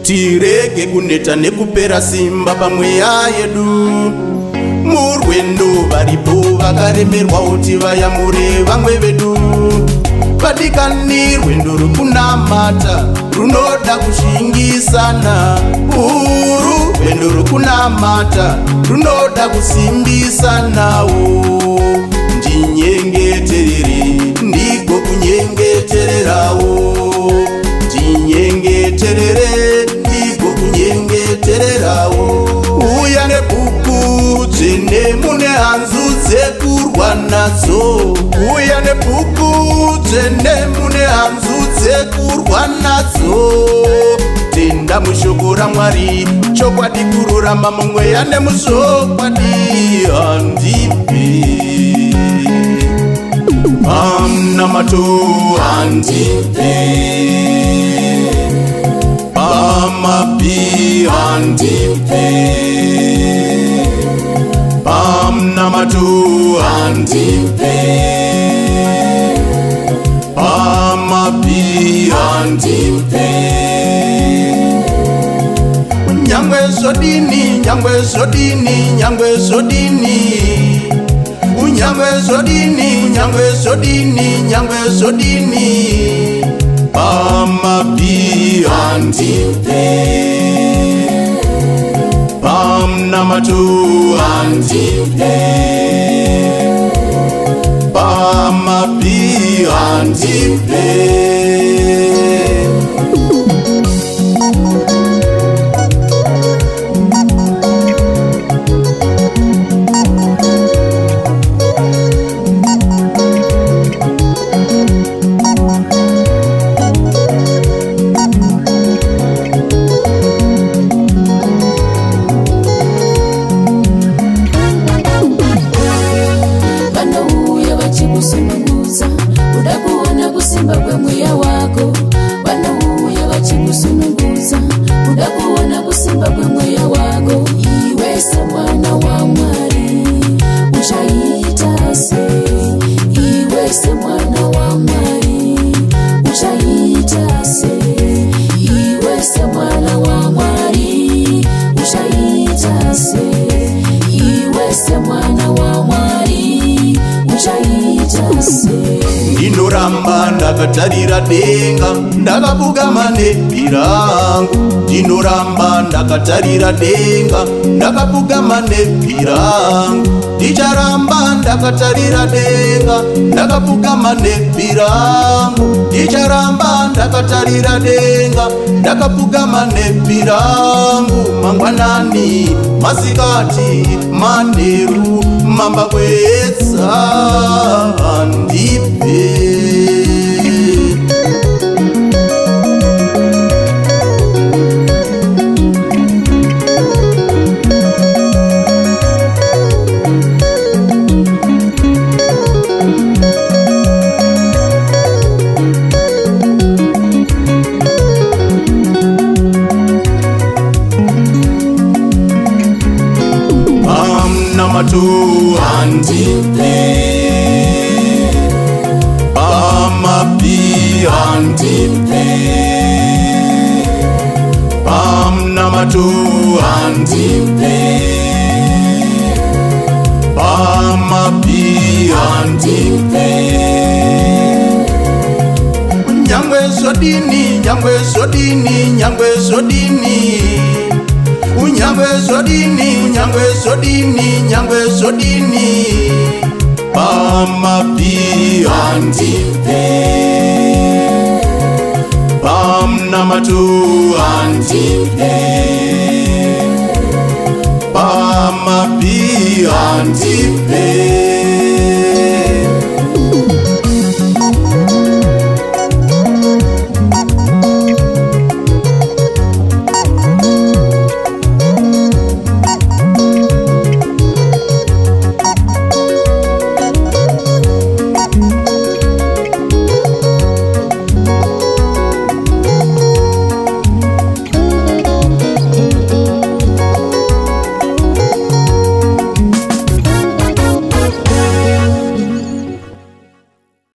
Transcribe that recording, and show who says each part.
Speaker 1: Tirege kuneta nekupera simba pamweya yedu. Murwendo varipo vakaremerwa uti vayamure vamwe vedu. Vadikani rwendo rukunamata runoda kushingisana. Rwendo rukunamata runoda kusimbisanawo. Ndinyengeterere ndiko kunyengetererawo. Ndinyengeterere ndiko kunyengetererawo. Uya nebhuku dzene mune hanzu dzekurwa nadzo. Uya nebhuku dzene mune hanzu dzekurwa nadzo. Tenda mushoko raMwari, chokwadi kururama mumweya nemushokwadi handipe. Pamnamato handipe, pamapi handipe, pamnamato handipe, pamapi handipe. Nyangwe zodini, nyangwe zodini, nyangwe zodini. Nyangwe zodini, nyangwe zodini, nyangwe zodini. Pamapi handipe, pamnamato handipe, pamapi handipe. Ndinoramba ndakatarira denga ndakapfugama nebvi rangu. Ndinoramba ndakatarira denga ndakapfugama nebvi rangu. Ndicharamba ndakatarira denga ndakapfugama nebvi rangu. Ndicharamba ndakatarira denga ndakapfugama nebvi rangu. Mangwanani, masikati, manheru, mambakweetsa handipe. Pamnamato handipe, pamapi handipe, pamnamato handipe, pamapi handipe. Nyangwe zodini, nyangwe zodini, nyangwe zodini. Nyangwe zodini, nyangwe zodini, nyangwe zodini. Pamapi handipe, pamnamato handipe, pamapi handipe.